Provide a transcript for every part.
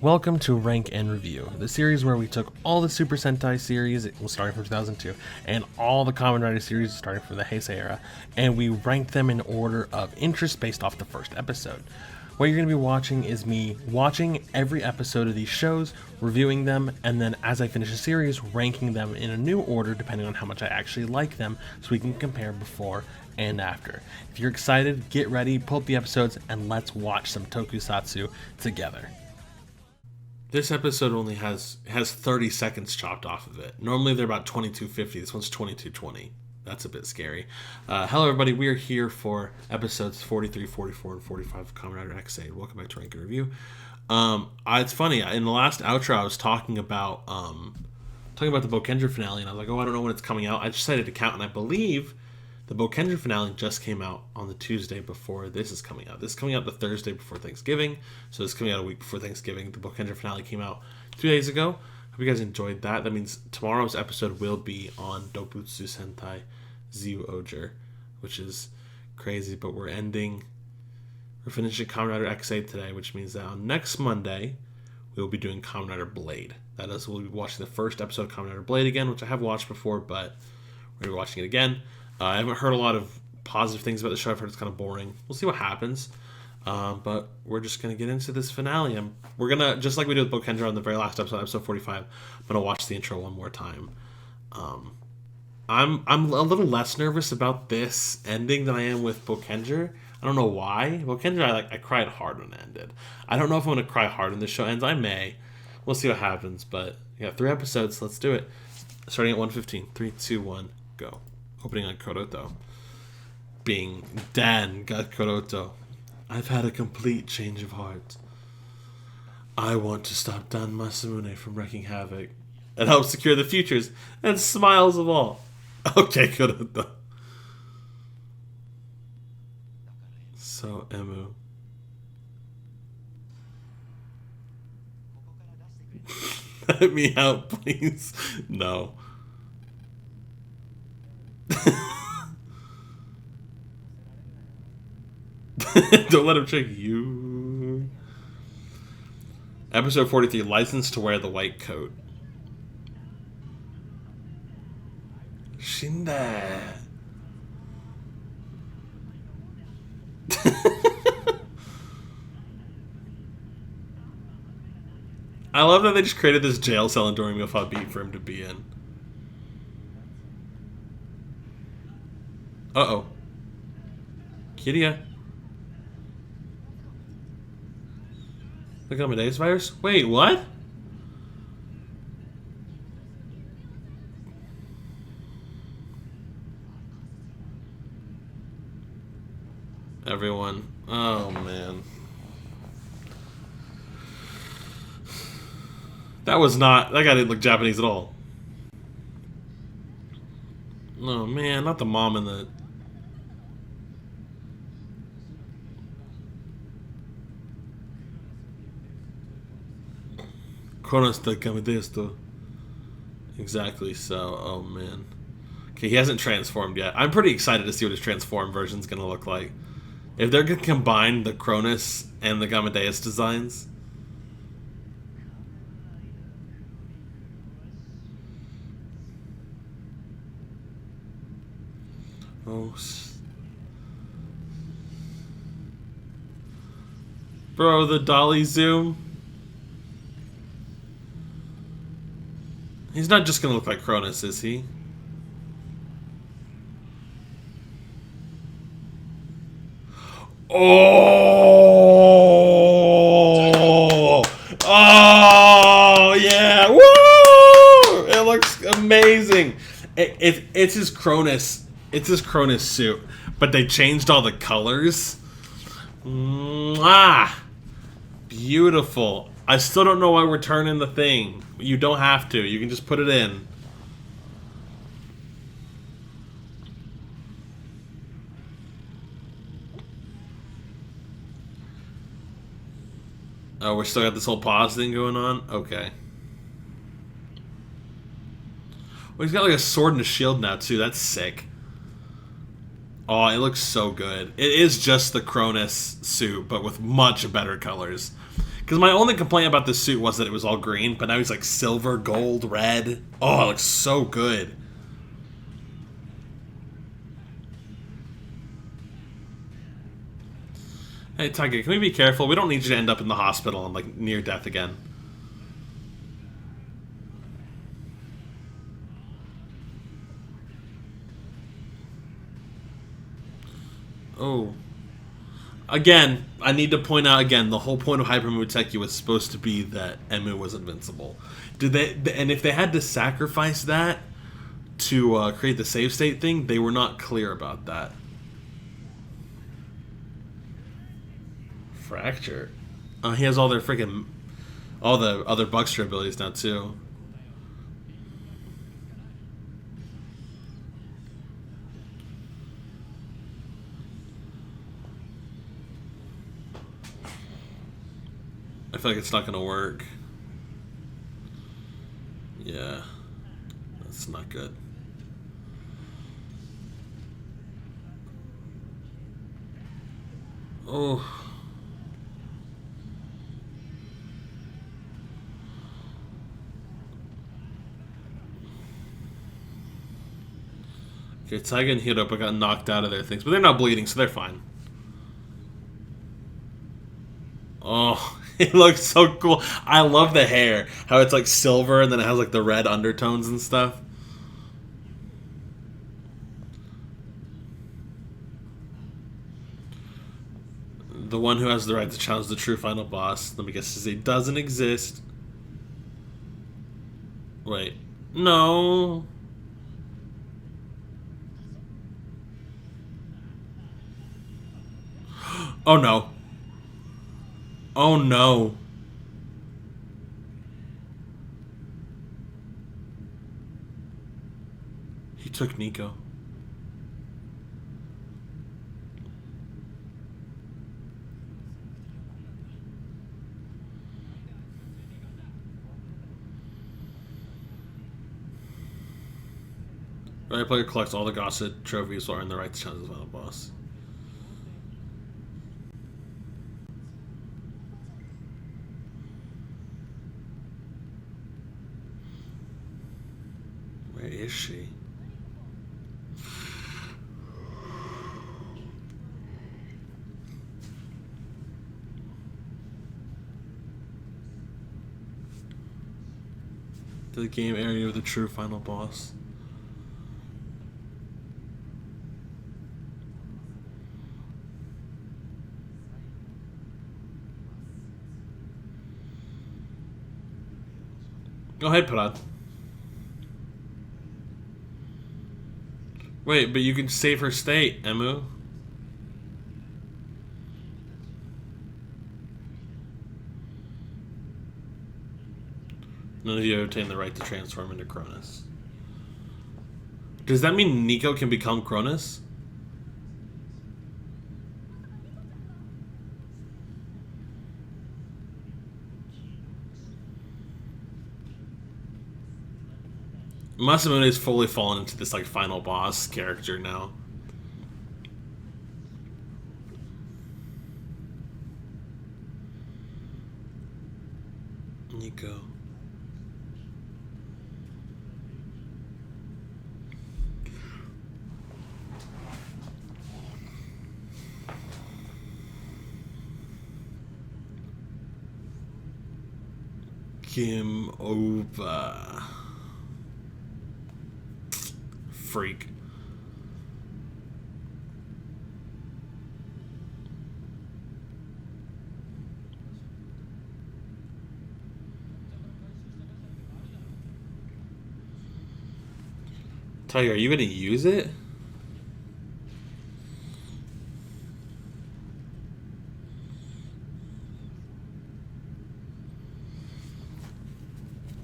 Welcome to Rank and Review, the series where we took all the Super Sentai series, it was starting from 2002, and all the Kamen Rider series starting from the Heisei era, and we ranked them in order of interest based off the first episode. What you're going to be watching is me watching every episode of these shows, reviewing them, and then as I finish a series, ranking them in a new order depending on how much I actually like them, so we can compare before and after. If you're excited, get ready, pull up the episodes, and let's watch some tokusatsu together. This episode only has 30 seconds chopped off of it. Normally they're about 22:50. This one's 22:20. That's a bit scary. Hello everybody, we are here for episodes 43, 44, and 45 of Kamen Rider XA. Welcome back to Rank and Review. It's funny, in the last outro I was talking about the Bokendra finale, and I was like, I don't know when it's coming out. I just decided to count, and I believe the Bokendra finale just came out on the Tuesday before this is coming out. This is coming out the Thursday before Thanksgiving, so it's coming out a week before Thanksgiving. The Bokendra finale came out 2 days ago. Hope you guys enjoyed that. That means tomorrow's episode will be on Dobutsu Sentai Ziu Oger, which is crazy, but we're finishing Kamen Rider XA today, which means that on next Monday, we will be doing Kamen Rider Blade. That is, we'll be watching the first episode of Kamen Rider Blade again, which I have watched before, but we're going to be watching it again. I haven't heard a lot of positive things about the show. I've heard it's kind of boring. We'll see what happens. But we're just going to get into this finale. We're going to, just like we did with Bokendra on the very last episode, episode 45, I'm going to watch the intro one more time. I'm a little less nervous about this ending than I am with Bokendra. I don't know why. Bokendra, I cried hard when it ended. I don't know if I'm going to cry hard when the show ends. I may. We'll see what happens. But yeah, 3 episodes. Let's do it. Starting at 1:15. 3, 2, 1, go. Opening on Koroto. Being Dan got Koroto. I've had a complete change of heart. I want to stop Dan Masamune from wreaking havoc and help secure the futures and smiles of all. Okay, Koroto. So, Emu. Let me out, please. No. Don't let him trick you. Episode 43, License to Wear the White Coat. Shinda. I love that they just created this jail cell in Dorimiyofa Beat for him to be in. Uh-oh. Kiria. The Amadeus virus? Wait, what? Everyone. Oh, man. That guy didn't look Japanese at all. Oh, man, not the mom and the... Chronus I. Exactly so. Oh, man. Okay, he hasn't transformed yet. I'm pretty excited to see what his transformed version's going to look like. If they're going to combine the Chronus and the Amadeus designs... Oh... Bro, the dolly zoom... He's not just gonna look like Chronus, is he? Oh! Oh, yeah! Woo! It looks amazing. It's his Chronus. It's his Chronus suit, but they changed all the colors. Mwah! Beautiful. I still don't know why we're turning the thing. You don't have to. You can just put it in. Oh, we're still got this whole pause thing going on? Okay. Well, he's got like a sword and a shield now, too. That's sick. Oh, it looks so good. It is just the Chronus suit, but with much better colors. Because my only complaint about this suit was that it was all green, but now he's like silver, gold, red. Oh, it looks so good. Hey, Tiger, can we be careful? We don't need you to end up in the hospital and, like, near death again. Oh. Again, I need to point out again, the whole point of Hyper Muteki was supposed to be that Emu was invincible. And if they had to sacrifice that to create the save state thing, they were not clear about that. Fracture. He has all the other Buckster abilities now too. I feel like it's not gonna work. Yeah, that's not good. Oh. Okay, Taiga and Hiropa got knocked out of their things, but they're not bleeding, so they're fine. Oh, it looks so cool. I love the hair. How it's like silver and then it has like the red undertones and stuff. The one who has the right to challenge the true final boss, let me guess, says he doesn't exist. Wait. No. Oh no. Oh no. He took Nico. Right player collects all the Gossip trophies while earning the right to challenge the final boss. Where is she? The game area of the true final boss. Go ahead, Parad. Wait, but you can save her state, Emu. None of you obtain the right to transform into Chronus. Does that mean Nico can become Chronus? Masamune is fully fallen into this like final boss character now. Nico. Game over. Freak. Tiger, are you gonna use it?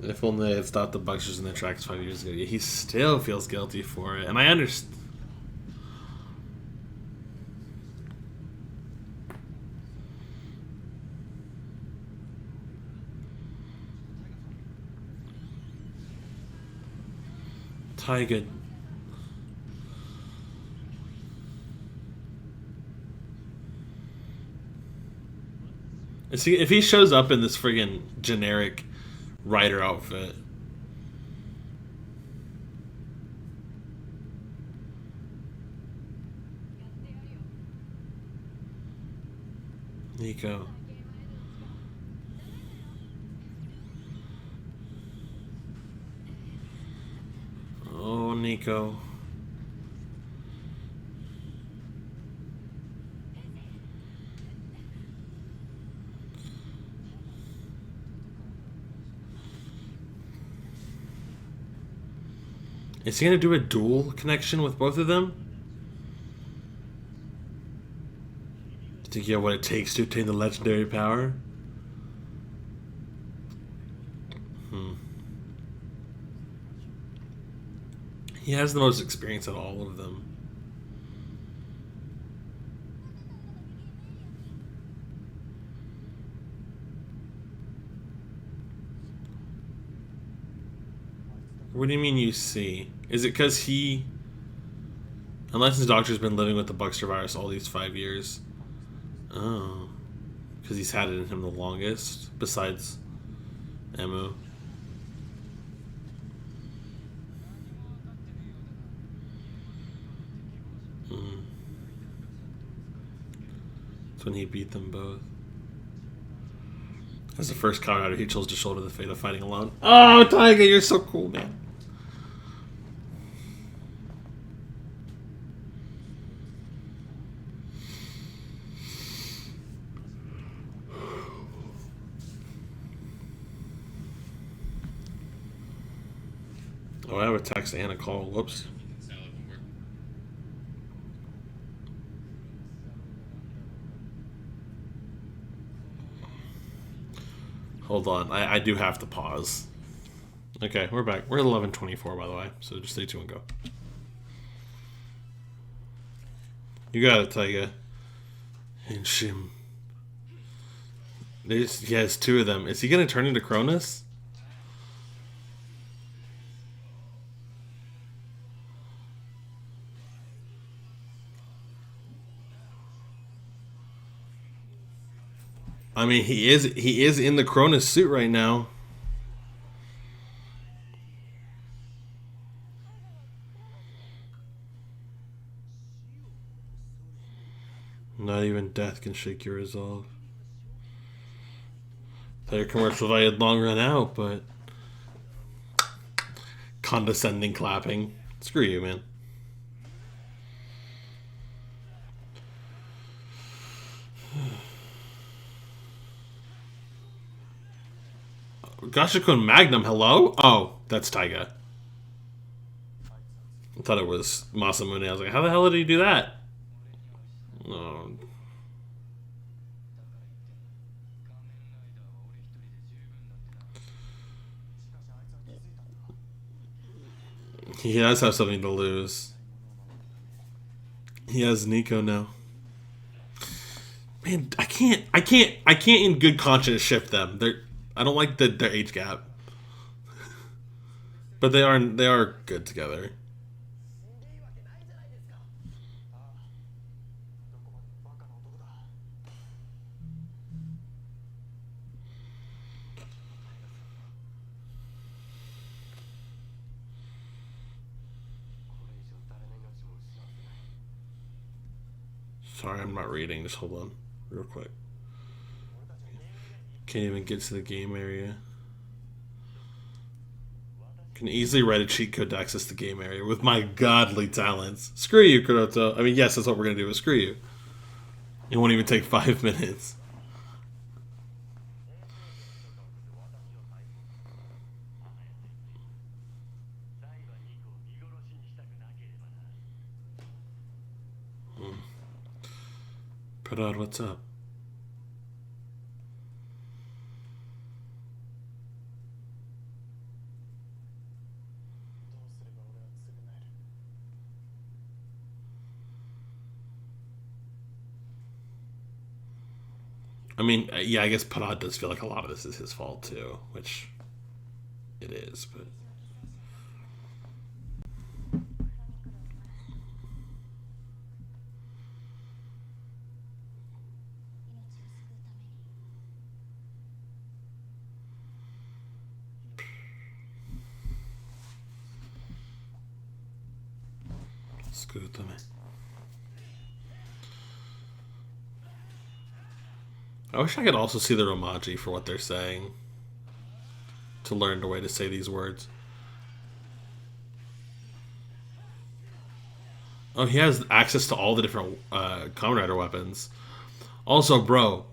If only I had stopped the Bucksters in their tracks 5 years ago. He still feels guilty for it, and I understand. Tiger. If he shows up in this friggin' generic writer outfit. Nico. Oh, Nico. Is he gonna do a dual connection with both of them? Do you think you have what it takes to obtain the legendary power? He has the most experience at all of them. What do you mean you see? Is it because he... Unlicensed doctor's been living with the Buckster virus all these 5 years. Oh. Because he's had it in him the longest, besides Emu. That's when he beat them both. As the first Kamen Rider, he chose to shoulder the fate of fighting alone. Oh, Taiga, you're so cool, man. Oh, I have a text and a call. Whoops. Hold on, I do have to pause. Okay, we're back. We're at 11:24, by the way, so just stay tuned and go. You got it, Taiga. And Shim. He has two of them. Is he gonna turn into Cronus? I mean, he is in the Cronus suit right now. Not even death can shake your resolve. Thought your commercial value had long run out, but condescending clapping. Screw you, man. Gashikun Magnum, hello? Oh, that's Taiga. I thought it was Masamune. I was like, how the hell did he do that? Oh. He does have something to lose. He has Nico now. Man, I can't in good conscience ship them. I don't like their age gap. But they are good together. Sorry, I'm not reading. Just hold on real quick. Can't even get to the game area. Can easily write a cheat code to access the game area with my godly talents. Screw you, Kuroto. I mean, yes, that's what we're going to do, but screw you. It won't even take 5 minutes. Parad, what's up? I mean, yeah, I guess Parad does feel like a lot of this is his fault too, which it is, but... Scútame. I wish I could also see the Romaji for what they're saying. To learn the way to say these words. Oh, he has access to all the different Kamen Rider weapons. Also, bro,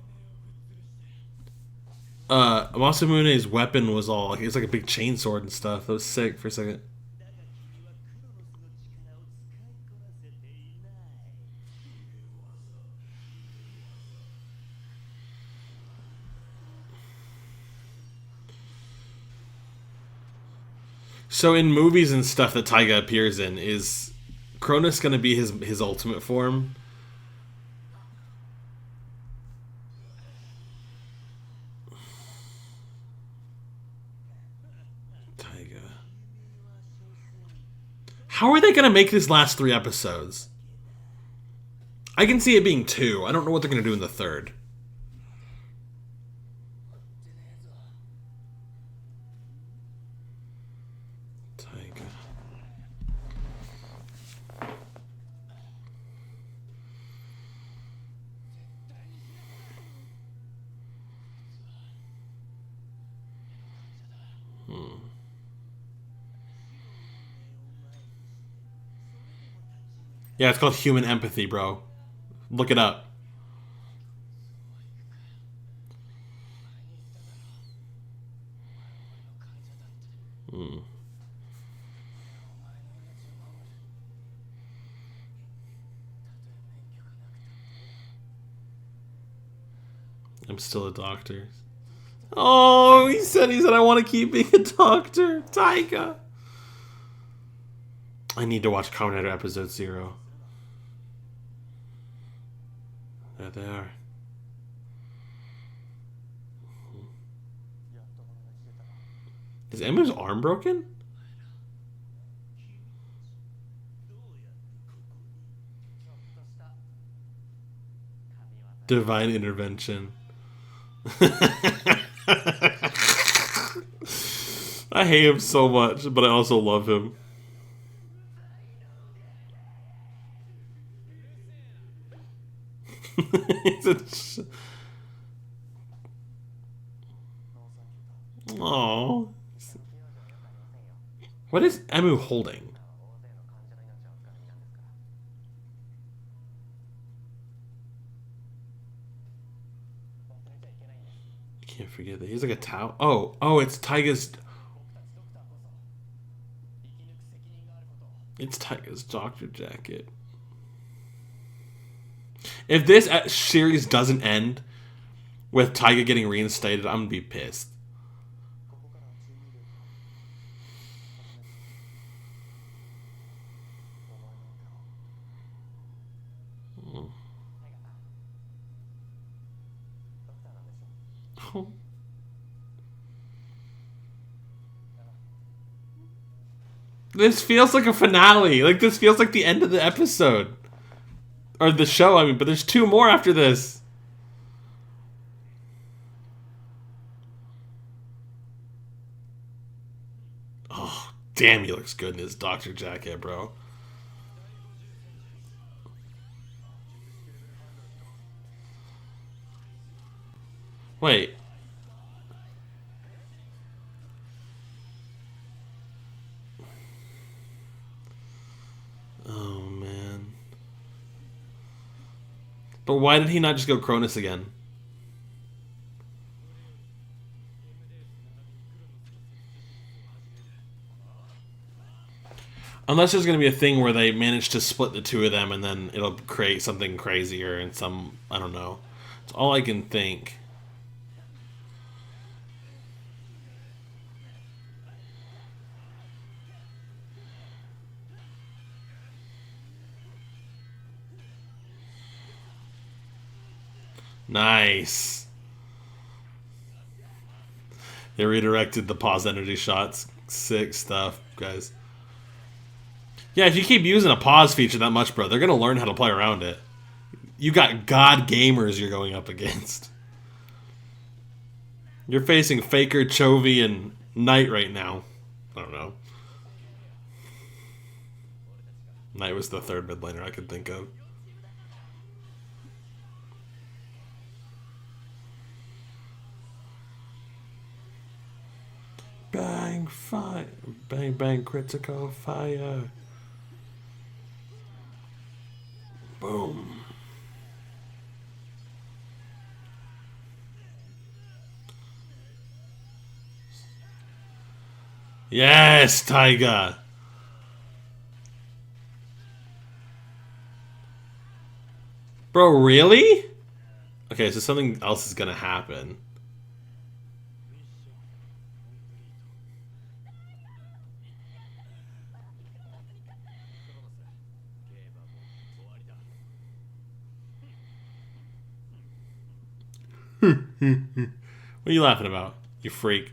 Masamune's weapon was all, he was like a big chainsword and stuff. That was sick for a second. So in movies and stuff that Taiga appears in, is Chronus gonna be his ultimate form? Taiga. How are they gonna make this last 3 episodes? I can see it being 2. I don't know what they're gonna do in the 3rd. Taiga. Yeah, it's called human empathy, bro. Look it up. I'm still a doctor. Oh, he said I want to keep being a doctor. Taiga. I need to watch Kamen Rider episode 0. There they are. Is Emu's arm broken? Divine intervention. I hate him so much, but I also love him. Oh, what is Emu holding? I can't forget that he's like a towel. Oh, it's Taiga's. It's Taiga's doctor jacket. If this series doesn't end with Taiga getting reinstated, I'm gonna be pissed. This feels like a finale. Like, this feels like the end of the episode. Or the show, I mean, but there's 2 more after this. Oh, damn, he looks good in his doctor jacket, bro. Wait. Oh, man. But why did he not just go Chronus again? Unless there's going to be a thing where they manage to split the 2 of them and then it'll create something crazier and some... I don't know. It's all I can think. Nice. They redirected the pause energy shots. Sick stuff, guys. Yeah, if you keep using a pause feature that much, bro, they're going to learn how to play around it. You got god gamers you're going up against. You're facing Faker, Chovy, and Knight right now. I don't know. Knight was the third mid laner I could think of. Bang, fire. Bang, bang, critical fire. Boom. Yes, Taiga. Bro, really? Okay, so something else is gonna happen. What are you laughing about, you freak?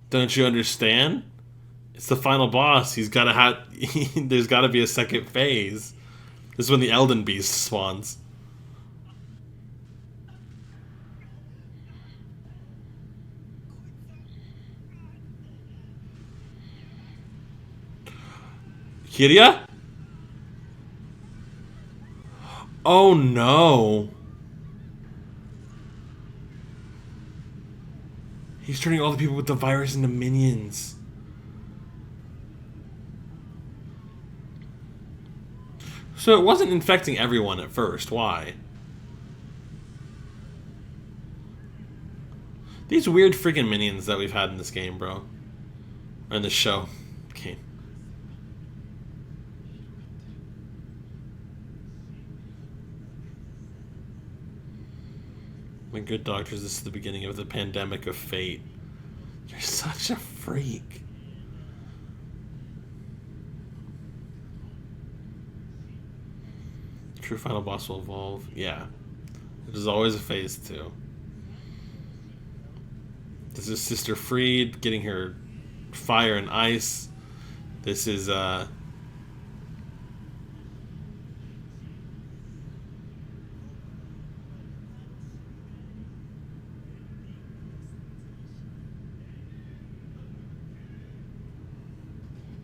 Don't you understand? It's the final boss. He's gotta have. There's gotta be a second phase. This is when the Elden Beast spawns. Kiria? Oh no. He's turning all the people with the virus into minions. So it wasn't infecting everyone at first. Why? These weird freaking minions that we've had in this game, bro. Or in this show. Okay. My good doctors, this is the beginning of the pandemic of fate. You're such a freak. True final boss will evolve. Yeah. There's always a phase 2. This is Sister Freed getting her fire and ice. This is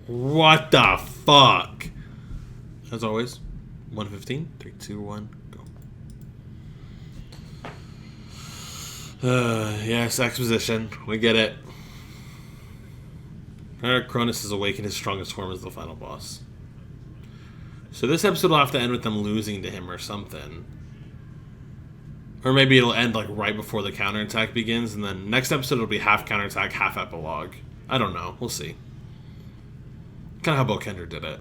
what the fuck? As always, 1:15, 3, 2, 1, go. Yes, exposition. We get it. Chronus has awakened his strongest form as the final boss. So this episode will have to end with them losing to him or something. Or maybe it'll end like right before the counterattack begins, and then next episode will be half counterattack, half epilogue. I don't know. We'll see. Kind of how Bokender did it.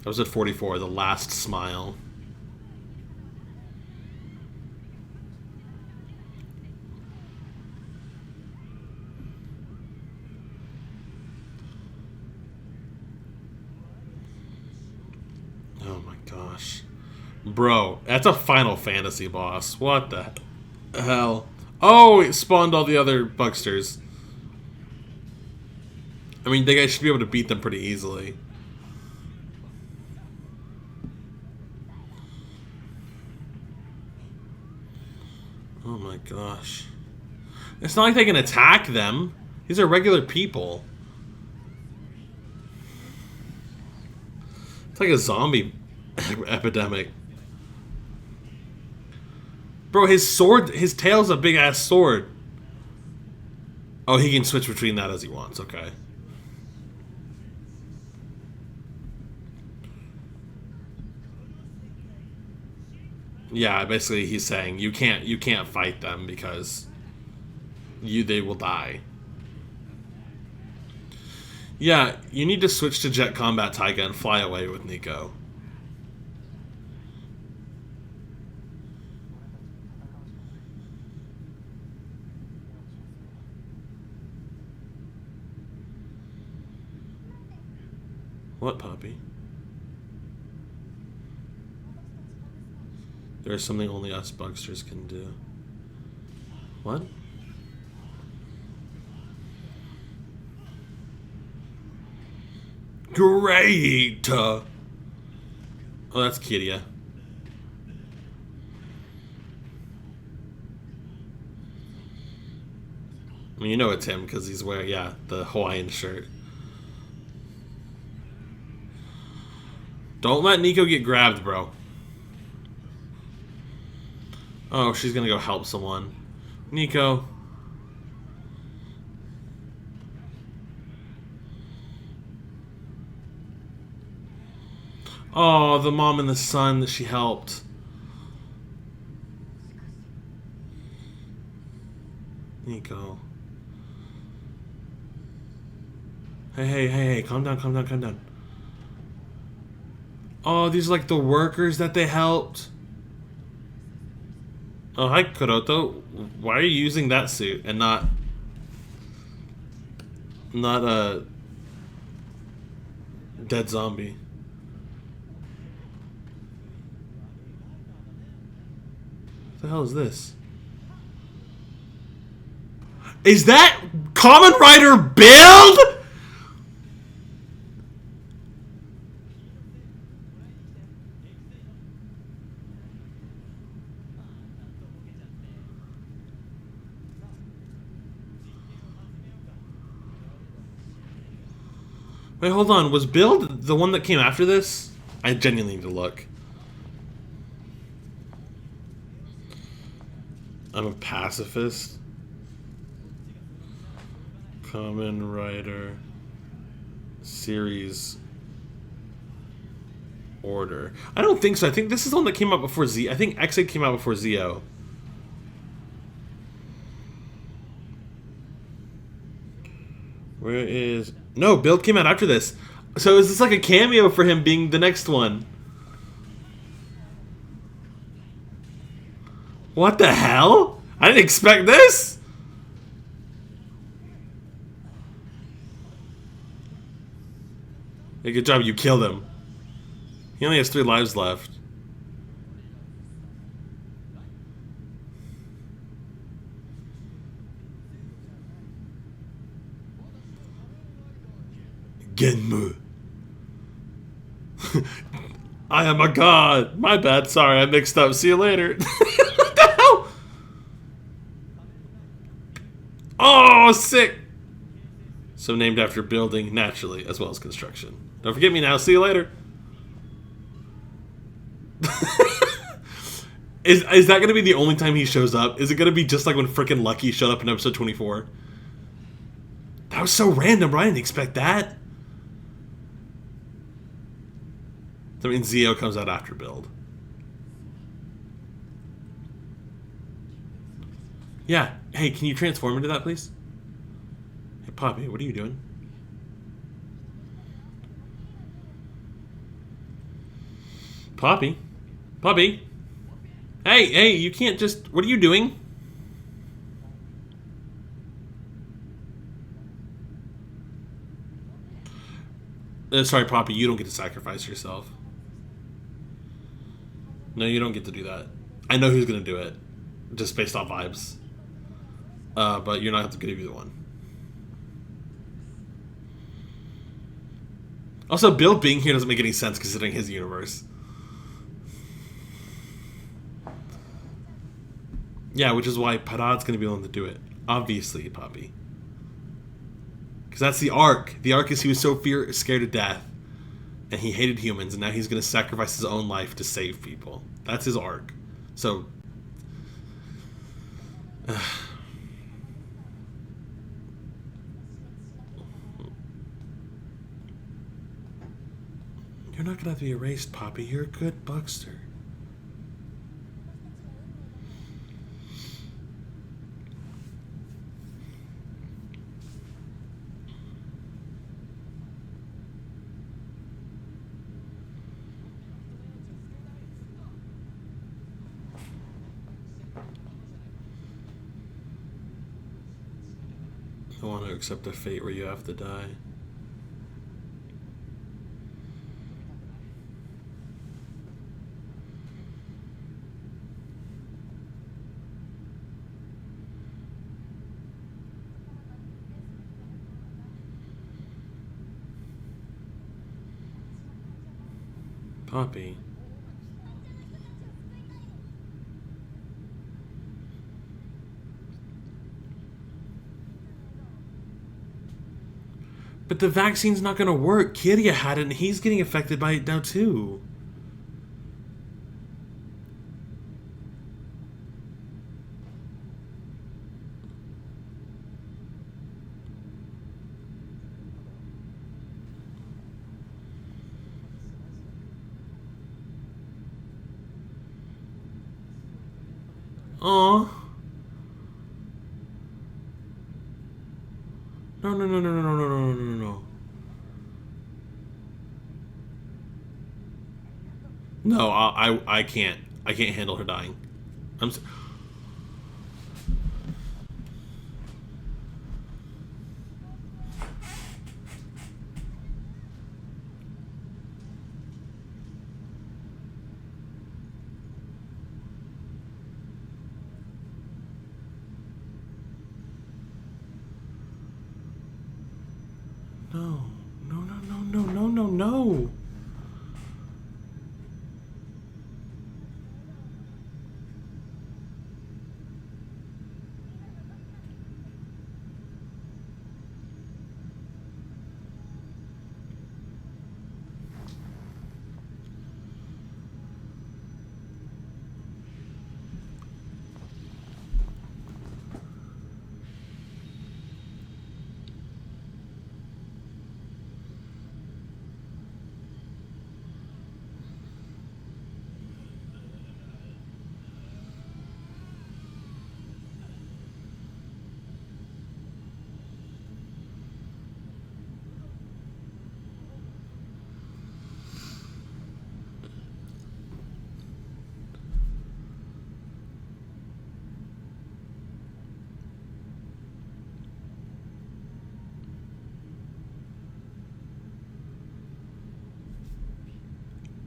Episode 44, The Last Smile. Oh my gosh. Bro, that's a Final Fantasy boss. What the hell? Oh, it spawned all the other Bugsters. I mean, they guys should be able to beat them pretty easily. Oh my gosh. It's not like they can attack them. These are regular people. It's like a zombie epidemic. Bro, his sword, his tail's a big ass sword. Oh, he can switch between that as he wants, okay. Yeah, basically he's saying you can't fight them because they will die. Yeah, you need to switch to Jet Combat Taiga and fly away with Nico. What, puppy? There's something only us Bugsters can do. What? Great! Oh, that's Kiria. I mean, you know it's him because he's wearing, yeah, the Hawaiian shirt. Don't let Nico get grabbed, bro. Oh, she's gonna go help someone. Nico. Oh, the mom and the son that she helped. Nico. Hey, calm down. Oh, these are like the workers that they helped. Oh, hi, Kuroto. Why are you using that suit and not a dead zombie? What the hell is this? Is that Kamen Rider Build? Wait, hold on. Was Build the one that came after this? I genuinely need to look. I'm a pacifist. Kamen Rider series order. I don't think so. I think this is the one that came out before Z. I think X8 came out before Zio. Where is... No, Build came out after this. So is this like a cameo for him being the next one? What the hell? I didn't expect this! Hey, good job, you killed him. He only has 3 lives left. Genmu. I am a god. My bad. Sorry, I mixed up. See you later. What the hell? Oh, sick. So named after building, naturally, as well as construction. Don't forget me now. See you later. Is that going to be the only time he shows up? Is it going to be just like when frickin' Lucky showed up in episode 24? That was so random, bro. I didn't expect that. I mean, Zio comes out after Build. Yeah. Hey, can you transform into that, please? Hey, Poppy, what are you doing? Poppy? Poppy? Hey, you can't just... What are you doing? Sorry, Poppy, you don't get to sacrifice yourself. No, you don't get to do that. I know who's gonna do it, just based on vibes. But you're not going to get either one. Also, Build being here doesn't make any sense considering his universe. Yeah, which is why Parad's going to be able to do it. Obviously, Poppy. Because that's the arc. The arc is he was so scared to death. And he hated humans. And now he's going to sacrifice his own life to save people. That's his arc. So... You're not going to have to be erased, Poppy. You're a good Buckster. I want to accept a fate where you have to die. Poppy. But the vaccine's not gonna work. Kirya had it and he's getting affected by it now too. Aw. No, no, no, no, no, no, no, no, no, no, no. No, I can't. I can't handle her dying. I'm. No, no, no, no, no, no, no, no.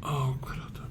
Oh, 그렇다.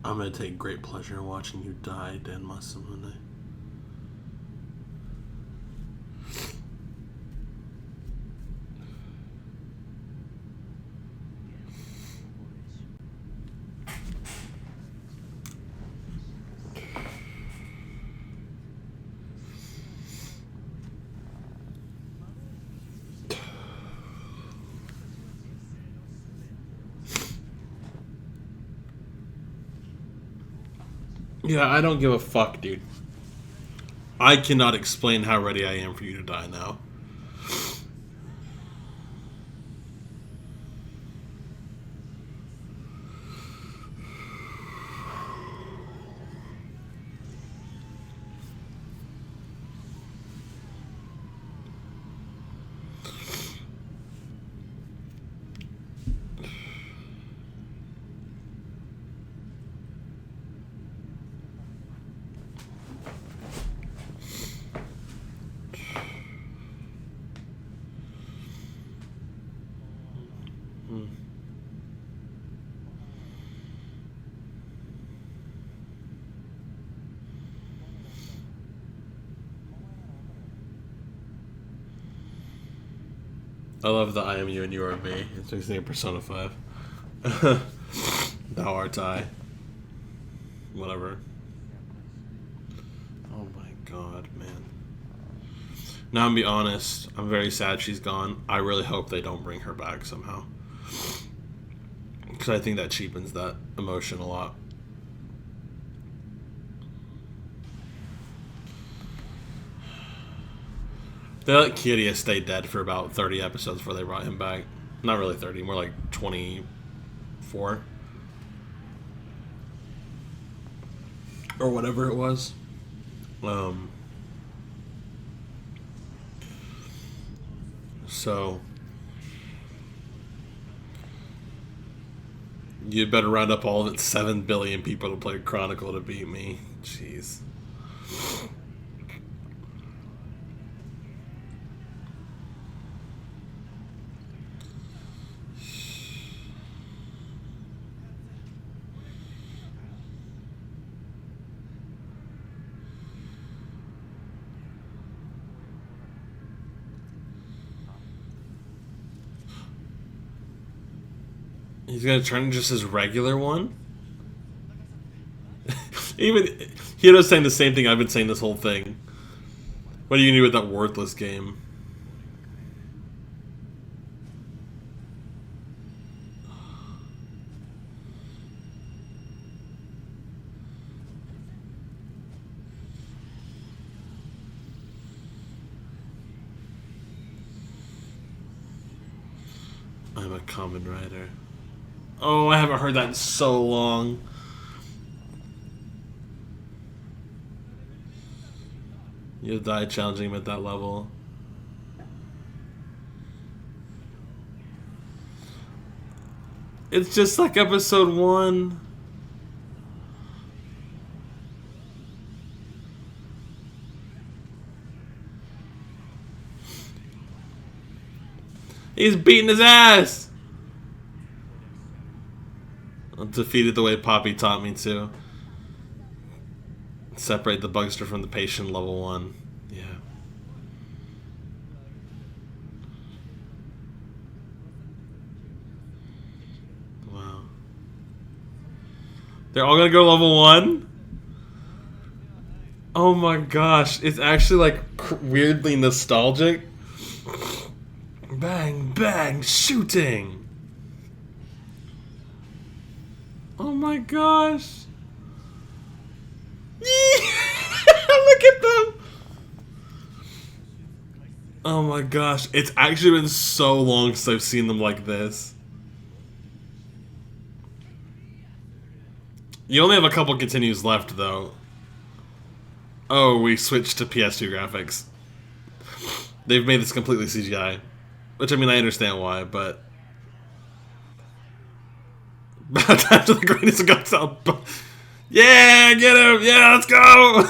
I'm gonna take great pleasure in watching you die, Dan Masamune. Yeah, I don't give a fuck, dude. I cannot explain how ready I am for you to die now. I love the I am you and you are me. It makes me think of Persona 5. Thou art I. Whatever. Oh my god, man. Now, I'm gonna be honest. I'm very sad she's gone. I really hope they don't bring her back somehow. Because I think that cheapens that emotion a lot. They let Kiryu stay dead for about 30 episodes before they brought him back. Not really 30, more like 24. Or whatever it was. So you better round up all of its 7 billion people to play Chronicle to beat me. Jeez. He's gonna turn just his regular one? Even Hiro's saying the same thing I've been saying this whole thing. What are you gonna do with that worthless game? I'm a Kamen Rider. Oh, I haven't heard that in so long. You'll die challenging him at that level. It's just like episode 1. He's beating his ass! I'm defeated the way Poppy taught me to. Separate the bugster from the patient, level 1. Yeah. Wow. They're all gonna go level 1? Oh my gosh. It's actually like weirdly nostalgic. Bang, bang, shooting! Oh my gosh! Look at them! Oh my gosh, it's actually been so long since I've seen them like this. You only have a couple continues left, though. Oh, we switched to PS2 graphics. They've made this completely CGI. Which, I mean, I understand why, but... Back to the greatest of guns out. Yeah, get him! Yeah, let's go!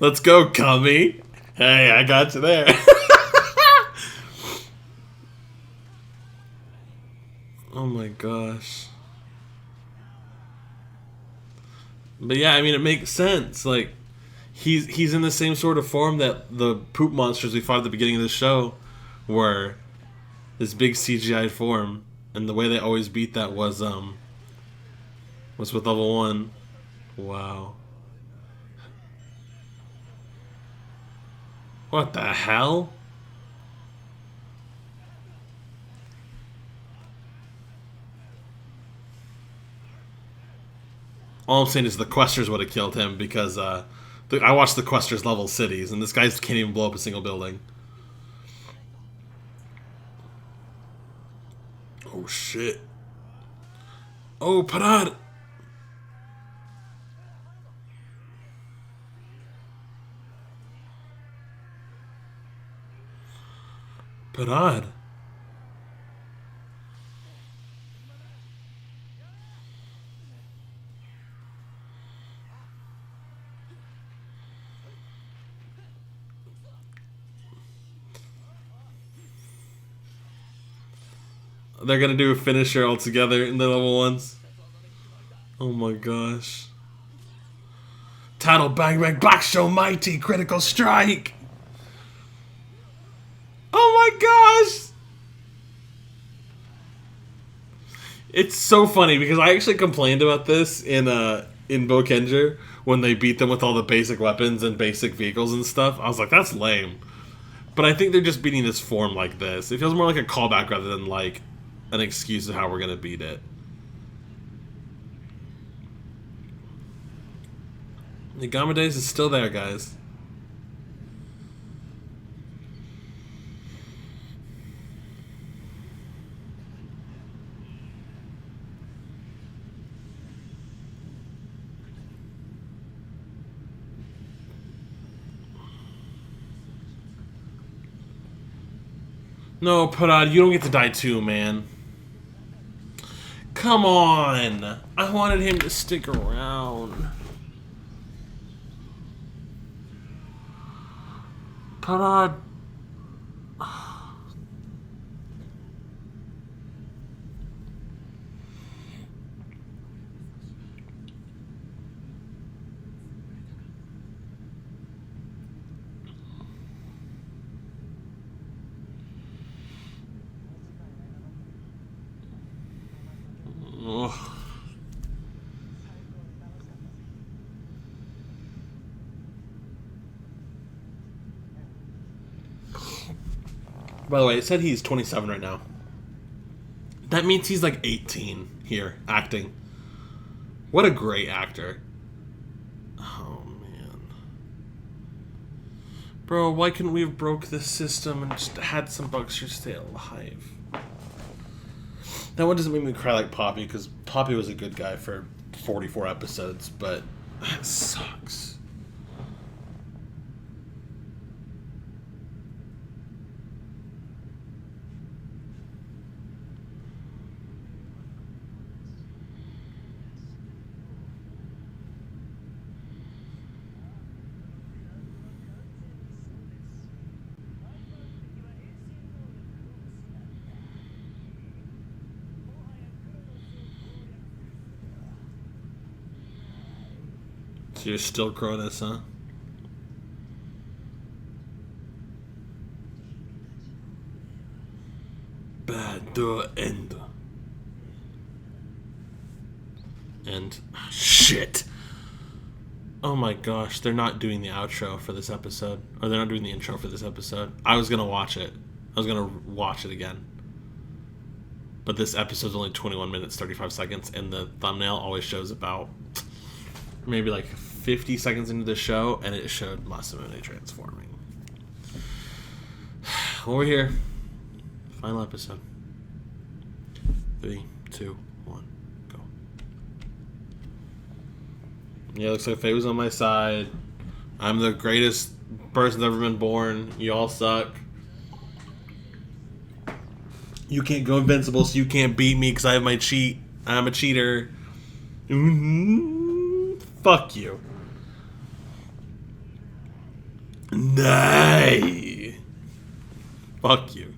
Let's go, Kami! Hey, I got you there. Oh my gosh. But yeah, I mean, it makes sense. Like, he's in the same sort of form that the poop monsters we fought at the beginning of the show were. This big CGI form, and the way they always beat that was with level 1. Wow. What the hell? All I'm saying is the Questers would have killed him because I watched the Questers level cities, and this guy can't even blow up a single building. Oh shit. Oh, parar! Parar! They're gonna do a finisher all together in the level ones. Oh my gosh. Title bang bang black show mighty critical strike. Oh my gosh. It's so funny because I actually complained about this in Bokenger when they beat them with all the basic weapons and basic vehicles and stuff. I was like, that's lame. But I think they're just beating this form like this. It feels more like a callback rather than like an excuse of how we're gonna beat it. The Gamma Days is still there, guys. No, Parad, you don't get to die too, man. Come on! I wanted him to stick around. Parad. Ugh. By the way, it said he's 27 right now. That means he's like 18 here, acting. What a great actor. Oh, man. Bro, why couldn't we have broke this system and just had some Bugsters stay alive? That one doesn't make me cry like Poppy, because Poppy was a good guy for 44 episodes, but that sucks. So you're still Chronus, huh? Bad end. And shit. Oh my gosh, they're not doing the outro for this episode. Or they're not doing the intro for this episode. I was gonna watch it. I was gonna watch it again. But this episode's only 21 minutes, 35 seconds, and the thumbnail always shows about maybe like 50 seconds into the show, and it showed Masamune transforming. Well, we're here. Final episode. 3, 2, 1, go. Yeah, looks like Faye was on my side. I'm the greatest person that's ever been born. You all suck. You can't go invincible, so you can't beat me because I have my cheat. I'm a cheater. Fuck you. Nay. Fuck you.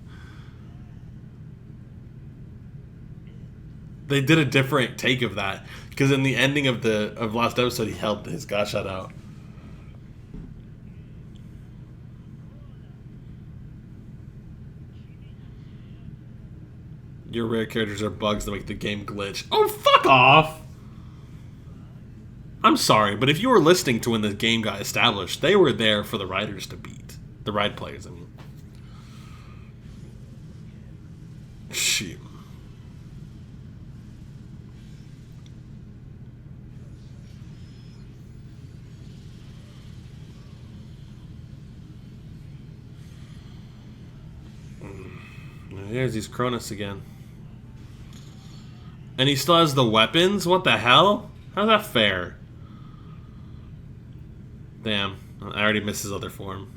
They did a different take of that because in the ending of last episode, he held his god shot out. Your rare characters are bugs that make the game glitch. Oh, fuck off! I'm sorry, but if you were listening to when the game got established, they were there for the riders to beat. The ride players, I mean. Shit. There's these Chronus again. And he still has the weapons? What the hell? How's that fair? Damn. I already missed his other form.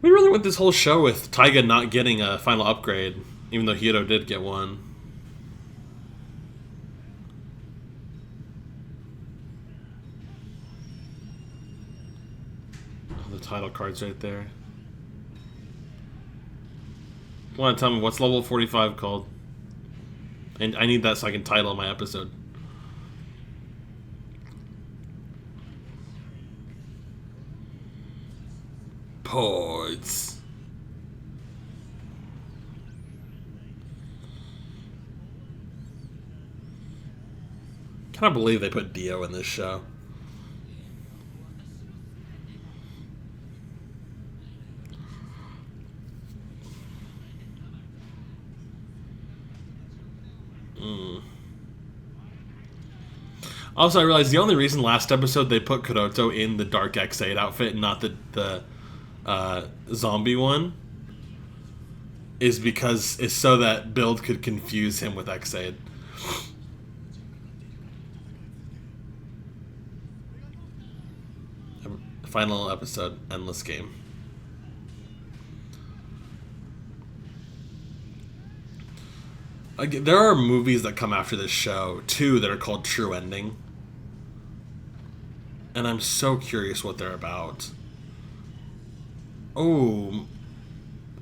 We really went this whole show with Taiga not getting a final upgrade, even though Hiro did get one. Oh, the title card's right there. Want to tell me what's level 45 called? And I need that so I can title my episode. Ports. Can't believe they put Dio in this show. Also, I realized the only reason last episode they put Kuroto in the Dark X8 outfit and not the zombie one is because it's so that Build could confuse him with X8. Final episode, Endless Game. There are movies that come after this show, too, that are called True Ending. And I'm so curious what they're about. Oh,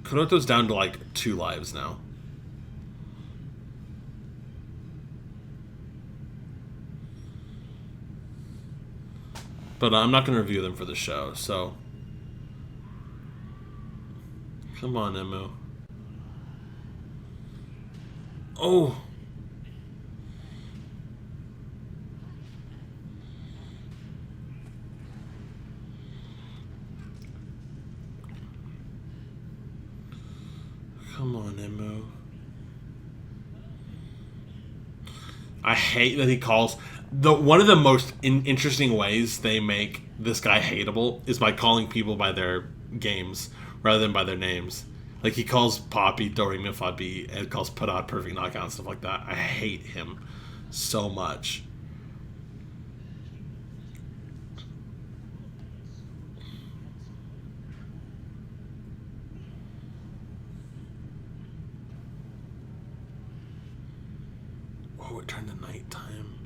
Kuroto's down to like 2 lives now. But I'm not going to review them for the show, so... Come on, Emu. Oh! Come on, Emu. I hate that he calls... One of the most interesting ways they make this guy hateable is by calling people by their games rather than by their names. Like, he calls Poppy Doremi Fabi and calls Parad Perfect Knockout and stuff like that. I hate him so much. Oh, it turned to nighttime.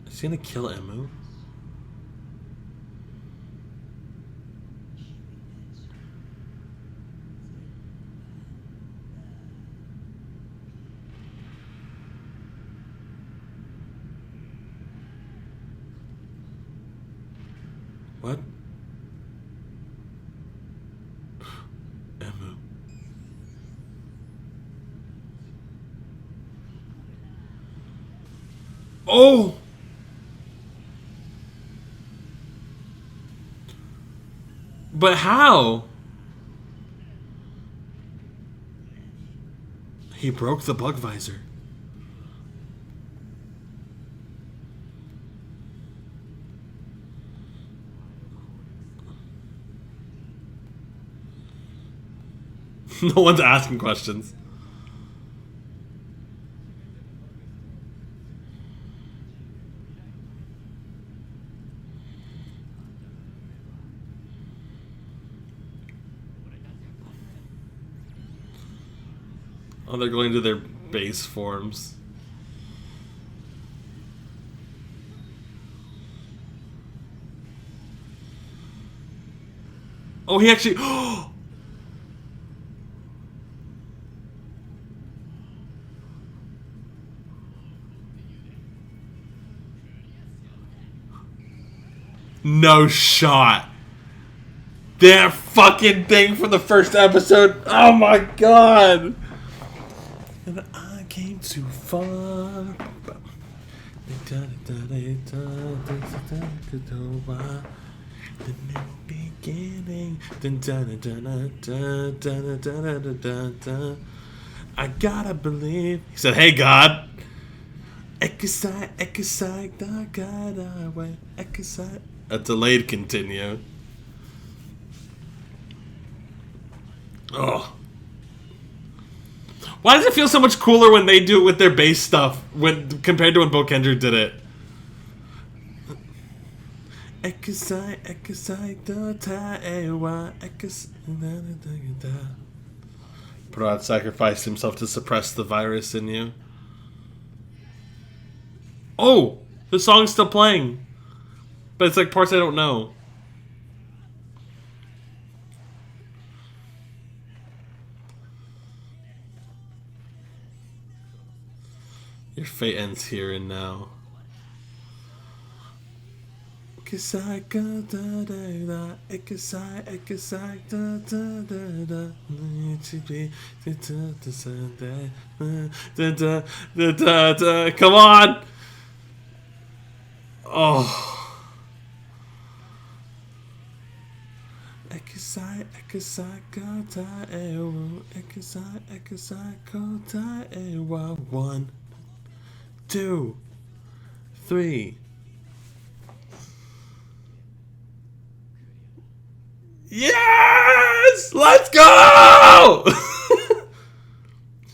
Is he gonna kill Emu? What? Emu. Oh! But how? He broke the bug visor. No one's asking questions. Oh, they're going to their base forms. Oh, he actually... No shot. That fucking thing from the first episode. Oh my god. And I came too far. The new beginning. I gotta believe. He said, "Hey God." Ekasai, Ekasai, da gotta way. Ekasai. A delayed continue. Oh. Why does it feel so much cooler when they do it with their bass stuff compared to when Bokendra did it? Parad sacrificed himself to suppress the virus in you. Oh! The song's still playing. But it's like parts I don't know. Your fate ends here and now. Come on! Oh. One, two, three. Yes! Let's go!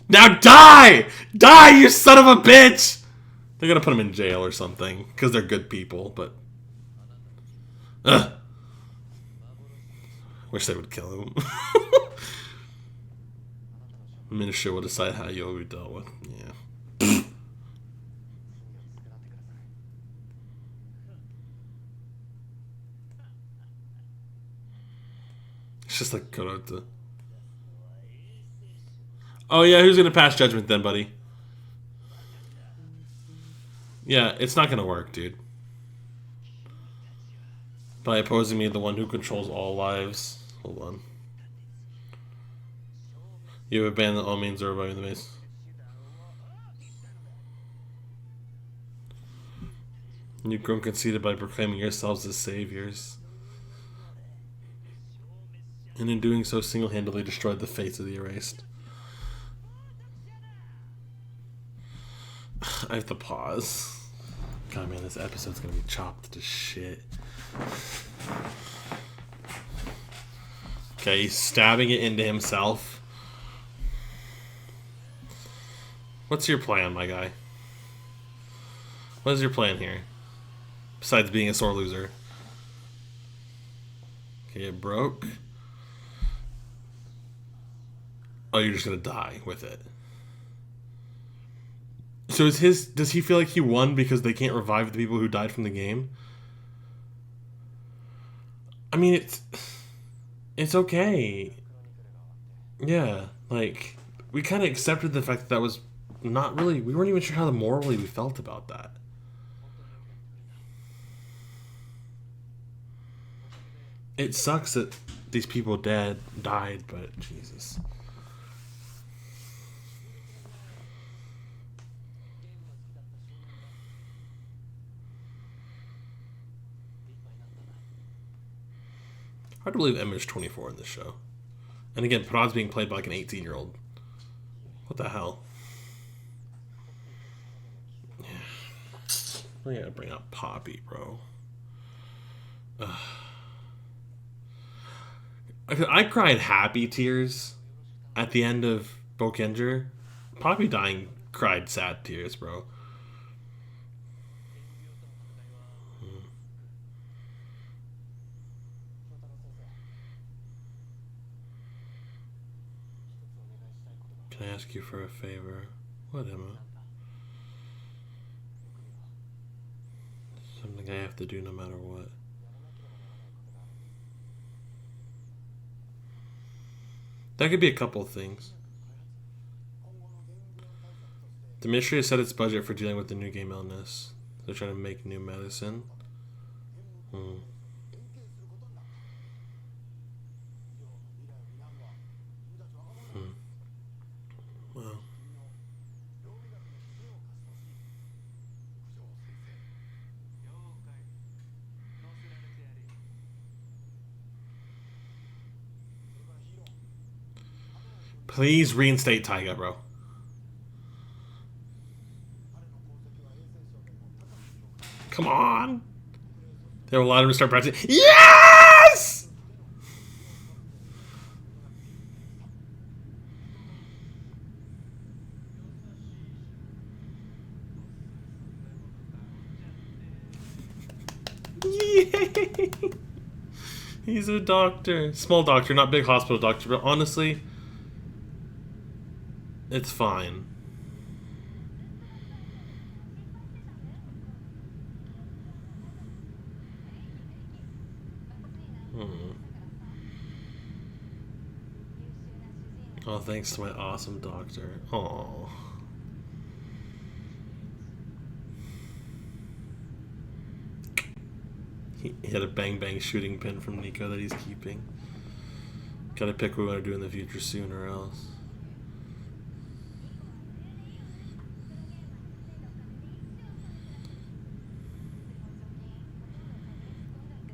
Now die! Die, you son of a bitch! They're gonna put him in jail or something, because they're good people, but... Ugh. Wish they would kill him. Minister will decide how you'll be dealt with. Yeah. It's just like Karate. Oh yeah, who's gonna pass judgment then, buddy? Yeah, it's not gonna work, dude. By opposing me, the one who controls all lives. Hold on. You have abandoned all means of reviving the base. You've grown conceited by proclaiming yourselves as saviors. And in doing so, single-handedly destroyed the fates of the erased. I have to pause. God, man, this episode's gonna be chopped to shit. Okay, he's stabbing it into himself. What's your plan, my guy? What is your plan here? Besides being a sore loser. Okay, it broke. Oh, you're just gonna die with it. So is his... Does he feel like he won because they can't revive the people who died from the game? I mean, it's okay. Yeah, like, we kind of accepted the fact that that was not really... We weren't even sure how morally we felt about that. It sucks that these people died, but Jesus. Hard to believe Emma's 24 in this show. And again, Prad's being played by like an 18-year-old. What the hell? Yeah. I gotta bring up Poppy, bro. I cried happy tears at the end of Bokendra. Poppy dying cried sad tears, bro. Can I ask you for a favor? What, Emma? Something I have to do no matter what. That could be a couple of things. The ministry has set its budget for dealing with the new game illness. They're trying to make new medicine. Well. Please reinstate Taiga, bro. Come on. They allowed him to start practicing. Yes! Yay! He's a doctor. Small doctor, not big hospital doctor, but honestly, it's fine. Oh, thanks to my awesome doctor. Oh. He had a bang bang shooting pin from Nico that he's keeping. Gotta pick what we want to do in the future soon or else.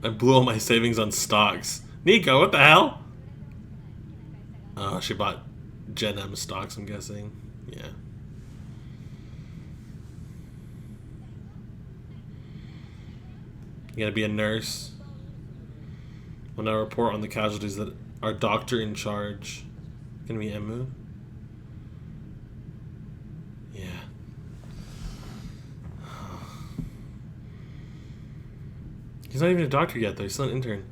I blew all my savings on stocks. Nico, what the hell? Oh, she bought Gen M stocks, I'm guessing. Yeah. You gotta be a nurse. We'll now report on the casualties that our doctor in charge. Gonna be Emu? Yeah. He's not even a doctor yet, though. He's still an intern.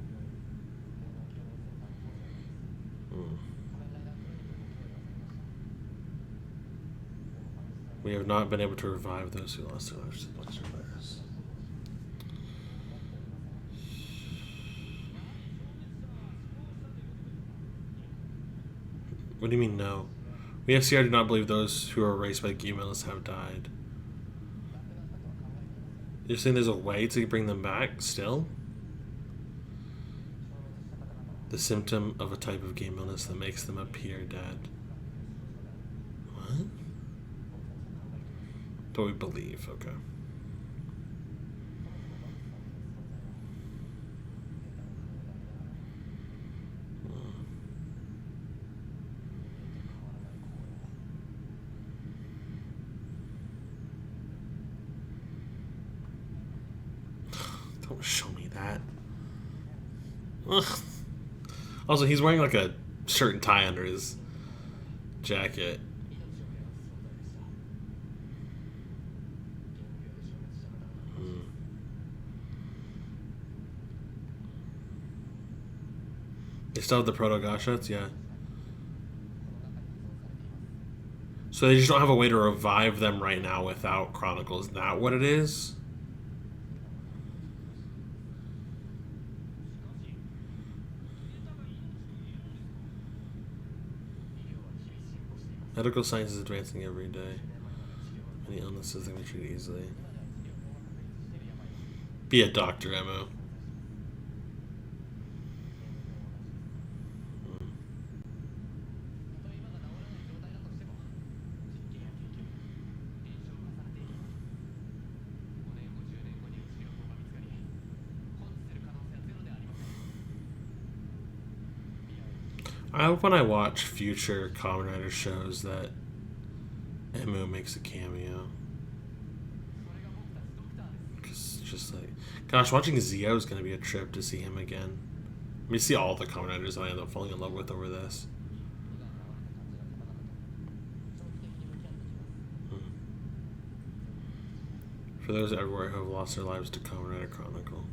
We have not been able to revive those who lost their lives to the monster virus. What do you mean, no? We FCR do not believe those who are erased by game illness have died. You're saying there's a way to bring them back still? The symptom of a type of game illness that makes them appear dead. What? What we believe, okay. Don't show me that. Ugh. Also, he's wearing like a shirt and tie under his jacket. They still have the proto Gashots, yeah. So they just don't have a way to revive them right now without Chronicles. Is that what it is? Medical science is advancing every day. Many illnesses can be treated easily. Be a doctor, Emo. I hope when I watch future Kamen Rider shows that Emu makes a cameo. Cause just like, gosh, watching Zio is going to be a trip to see him again. I mean, see all the Kamen Riders that I end up falling in love with over this. For those everywhere who have lost their lives to Kamen Rider Chronicle.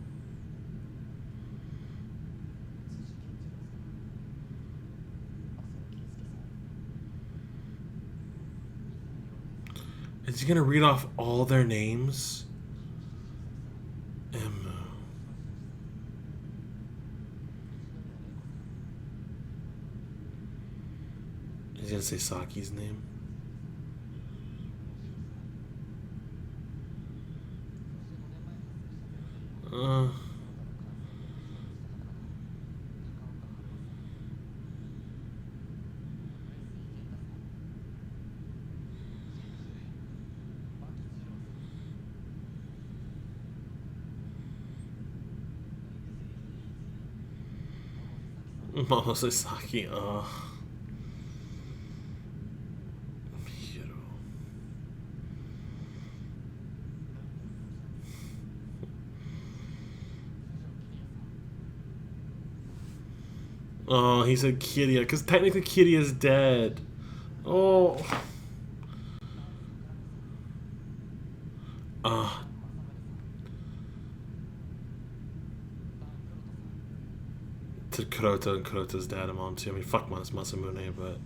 Is he gonna read off all their names? Emu. He's gonna say Saki's name. Mostly Saki, Oh, he said Kiria, because technically Kiria's dead. Oh. To Kuroto and Kuroto's dad and mom too. I mean, fuck Masamune, but...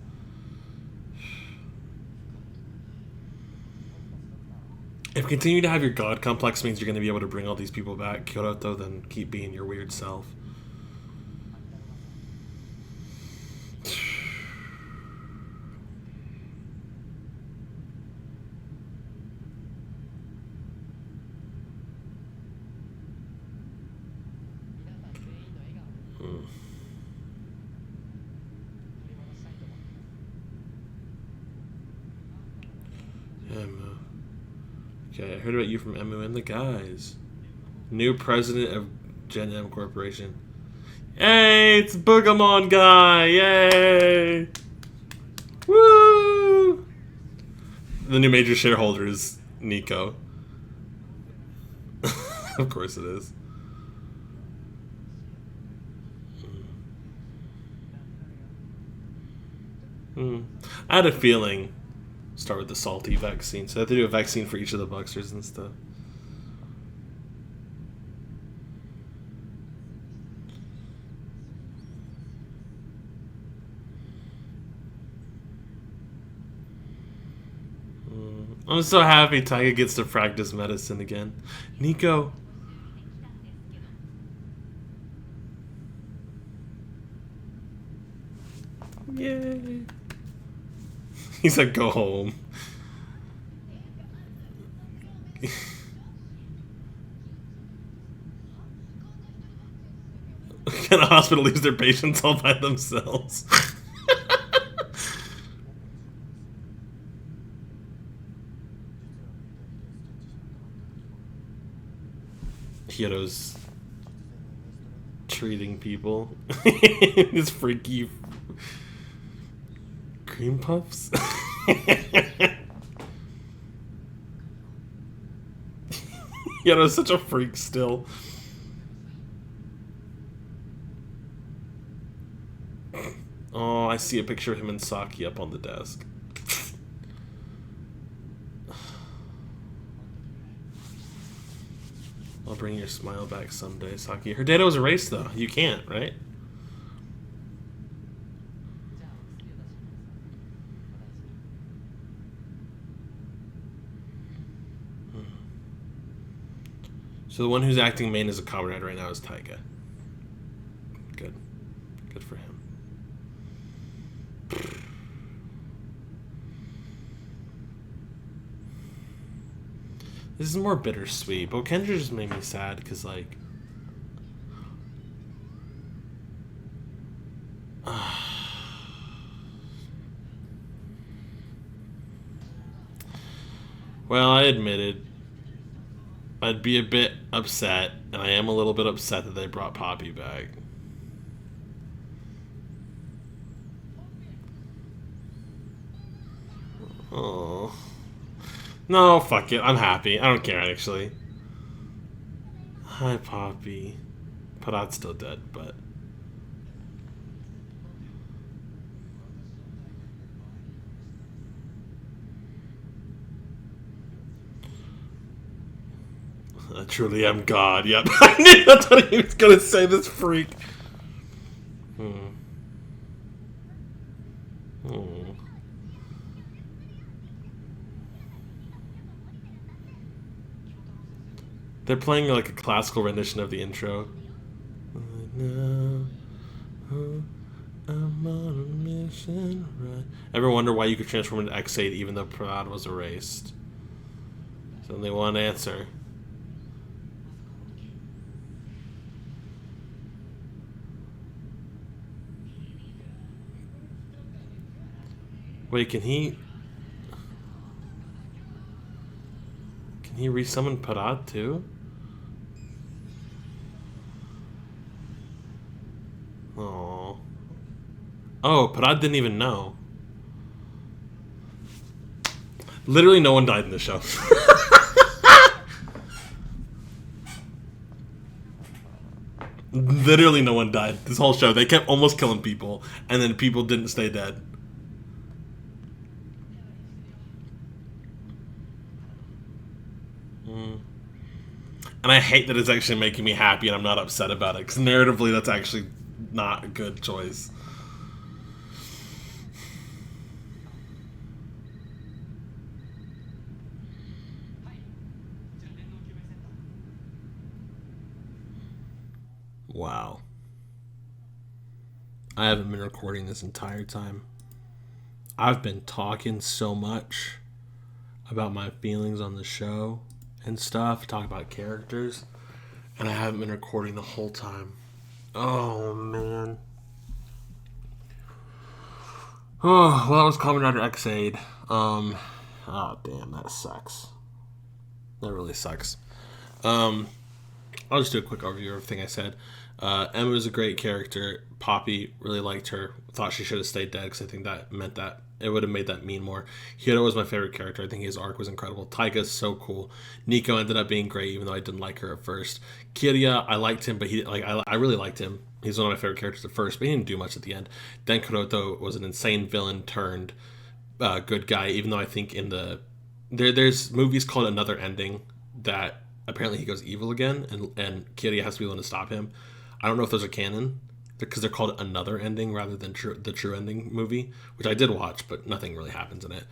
If continue to have your god complex means you're going to be able to bring all these people back, Kuroto, then keep being your weird self. Emu. Okay, I heard about you from Emu and the guys. New president of Gen M Corporation. Hey, it's Boogamon guy! Yay! Woo! The new major shareholder is Nico. Of course it is. I had a feeling. Start with the salty vaccine. So I have to do a vaccine for each of the Bucksters and stuff. I'm so happy Taiga gets to practice medicine again. Nico. Yay. He's like, go home. Can a hospital leaves their patients all by themselves? Hiro's treating people. His freaky cream puffs. Hiro's such a freak still. Oh, I see a picture of him and Saki up on the desk. I'll bring your smile back someday, Saki. Her data was erased, though. You can't, right? So the one who's acting main as a Kamen Rider right now is Taiga. Good. Good for him. This is more bittersweet, but Kendra just made me sad because, like... Well, I admitted I'd be a bit upset, and I am a little bit upset that they brought Poppy back. Oh. No, fuck it. I'm happy. I don't care, actually. Hi, Poppy. Parat's still dead, but... I truly am God. Yep. I knew that's what he was gonna say, this freak. They're playing like a classical rendition of the intro. I'm on a mission, right? Ever wonder why you could transform into X8 even though Prad was erased? There's only one answer. Wait, can he resummon Parad too? Oh. Oh, Parad didn't even know. Literally no one died in the show. Literally no one died. This whole show. They kept almost killing people, and then people didn't stay dead. And I hate that it's actually making me happy and I'm not upset about it, because narratively that's actually not a good choice. Wow. I haven't been recording this entire time. I've been talking so much about my feelings on the show and stuff, talk about characters, and I haven't been recording the whole time. Oh, man. Oh, well, that was Kamen Rider X-Aid. Oh, damn, that sucks. That really sucks. I'll just do a quick overview of everything I said. Emma was a great character. Poppy, really liked her. Thought she should have stayed dead, because I think that meant that it would have made that mean more. Hiro was my favorite character. I think his arc was incredible. Taiga's so cool. Nico ended up being great, even though I didn't like her at first. Kirya, I liked him, but I really liked him. He's one of my favorite characters at first, but he didn't do much at the end. Then Kuroto was an insane villain turned good guy, even though I think in there's movies called Another Ending that apparently he goes evil again, and Kirya has to be the one to stop him. I don't know if those are canon, because they're called Another Ending rather than the True Ending movie, which I did watch, but nothing really happens in it.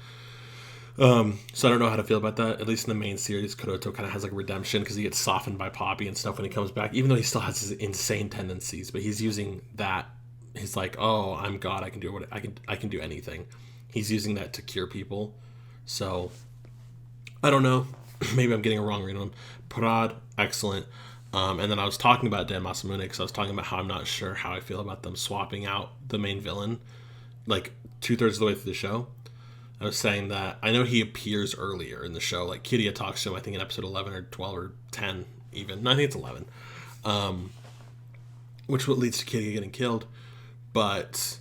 So I don't know how to feel about that. At least in the main series, Kuroto kind of has like redemption, because he gets softened by Poppy and stuff when he comes back, even though he still has his insane tendencies. But he's using that. He's like, oh, I'm God. I can do what I can do anything. He's using that to cure people. So I don't know. Maybe I'm getting a wrong read on Parad. Excellent. And then I was talking about Dan Masamune, because I was talking about how I'm not sure how I feel about them swapping out the main villain like 2/3 of the way through the show. I was saying that I know he appears earlier in the show. Like Kirya talks to him, I think in episode 11 or 12 or 10 even. No, I think it's 11. Which what leads to Kirya getting killed. But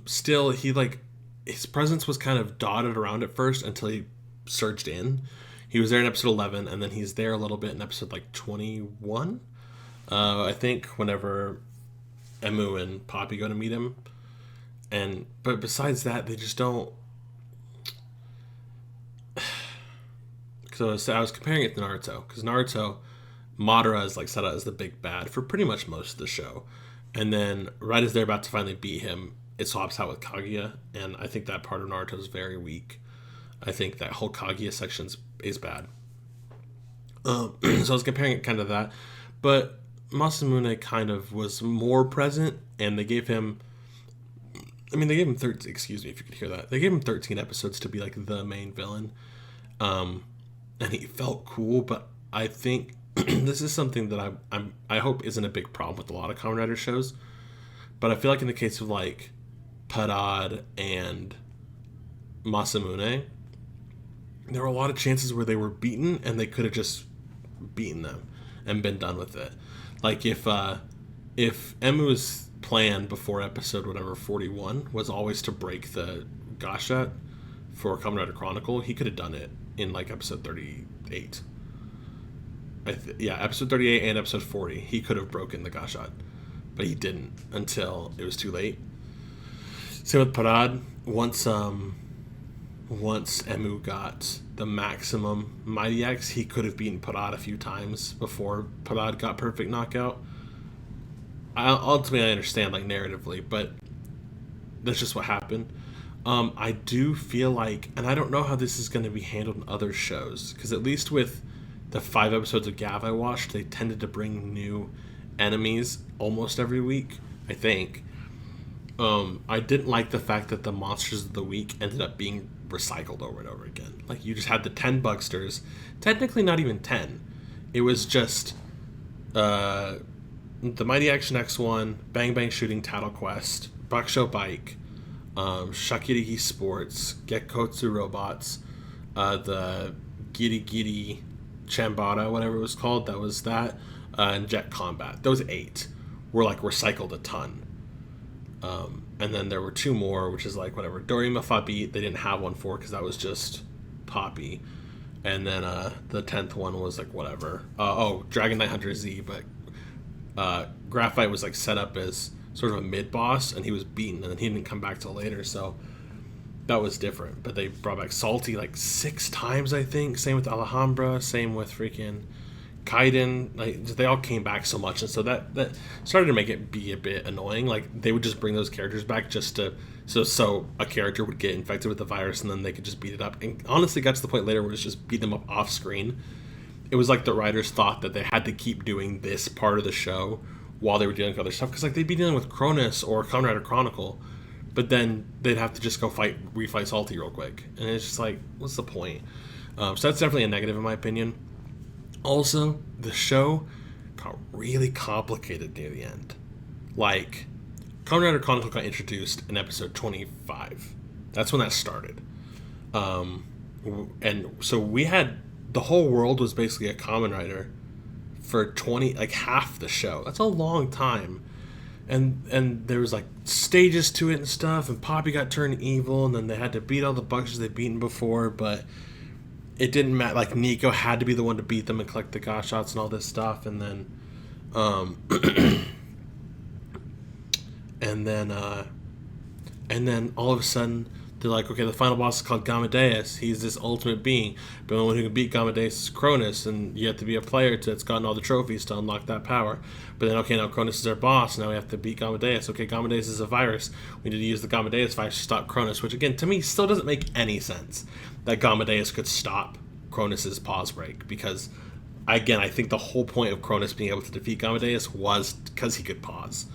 still, his presence was kind of dotted around at first until he surged in. He was there in episode 11, and then he's there a little bit in episode, 21, I think, whenever Emu and Poppy go to meet him. But besides that, they just don't... So I was comparing it to Naruto, because Naruto, Madara is, set out as the big bad for pretty much most of the show. And then, right as they're about to finally beat him, it swaps out with Kaguya, and I think that part of Naruto is very weak. I think that whole Kaguya section is bad. So I was comparing it kind of that. But Masamune kind of was more present, and they gave him... they gave him 13... Excuse me if you could hear that. They gave him 13 episodes to be, the main villain. And he felt cool, but I think this is something that I hope isn't a big problem with a lot of Kamen Rider shows. But I feel like in the case of, Parad and Masamune, there were a lot of chances where they were beaten and they could have just beaten them and been done with it. If Emu's plan before episode 41 was always to break the Gashat for Kamen Rider Chronicle, he could have done it in episode 38. Episode 38 and episode 40, he could have broken the Gashat, but he didn't until it was too late. Same with Parad. Once Emu got the maximum Mighty X, he could have beaten Parad a few times before Parad got perfect knockout. Ultimately, I understand, narratively, but that's just what happened. I do feel like, and I don't know how this is going to be handled in other shows, because at least with the 5 episodes of Gav I watched, they tended to bring new enemies almost every week, I think. I didn't like the fact that the monsters of the week ended up being recycled over and over again. You just had the 10 Bugsters, technically not even 10. It was just the Mighty Action X1, Bang Bang Shooting Tattle Quest, Bakusho Bike, Shakirigi Sports, Gekkotsu Robots, the Giri Giri Chambara, whatever it was called, that was that, and Jet Combat. Those 8 were recycled a ton. And then there were 2 more, which is whatever. Dorima Fabi, they didn't have one for, because that was just Poppy. And then the 10th one was whatever. Dragon Knight Hunter Z, but Graphite was like set up as sort of a mid boss, and he was beaten, and then he didn't come back till later. So that was different. But they brought back Salty like 6 times, I think. Same with Alhambra. Same with freaking Kaiden. Like they all came back so much, and so that started to make it be a bit annoying. Like they would just bring those characters back just to so a character would get infected with the virus, and then they could just beat it up. And honestly, got to the point later where it's just beat them up off screen. It was like the writers thought that they had to keep doing this part of the show while they were dealing with other stuff, because like they'd be dealing with Chronus or Kamen Rider Chronicle, but then they'd have to just go refight Salty real quick, and it's just like, what's the point? So that's definitely a negative in my opinion. Also, the show got really complicated near the end. Like, Kamen Rider Chronicle got introduced in episode 25. That's when that started. And so we had, the whole world was basically a Kamen Rider for 20, like half the show. That's a long time. And there was like stages to it and stuff, and Poppy got turned evil, and then they had to beat all the bugs they'd beaten before, but it didn't matter. Like Nico had to be the one to beat them and collect the gosh shots and all this stuff, and then and then all of a sudden they're like, okay, the final boss is called Gamadeus. He's this ultimate being, but the only one who can beat Gamadeus is Cronus, and you have to be a player that's gotten all the trophies to unlock that power. But then, okay, now Cronus is our boss. Now we have to beat Gamadeus. Okay, Gamadeus is a virus. We need to use the Gamadeus virus to stop Cronus, which again, to me, still doesn't make any sense that Gamadeus could stop Cronus's pause break, because again, I think the whole point of Cronus being able to defeat Gamadeus was because he could pause.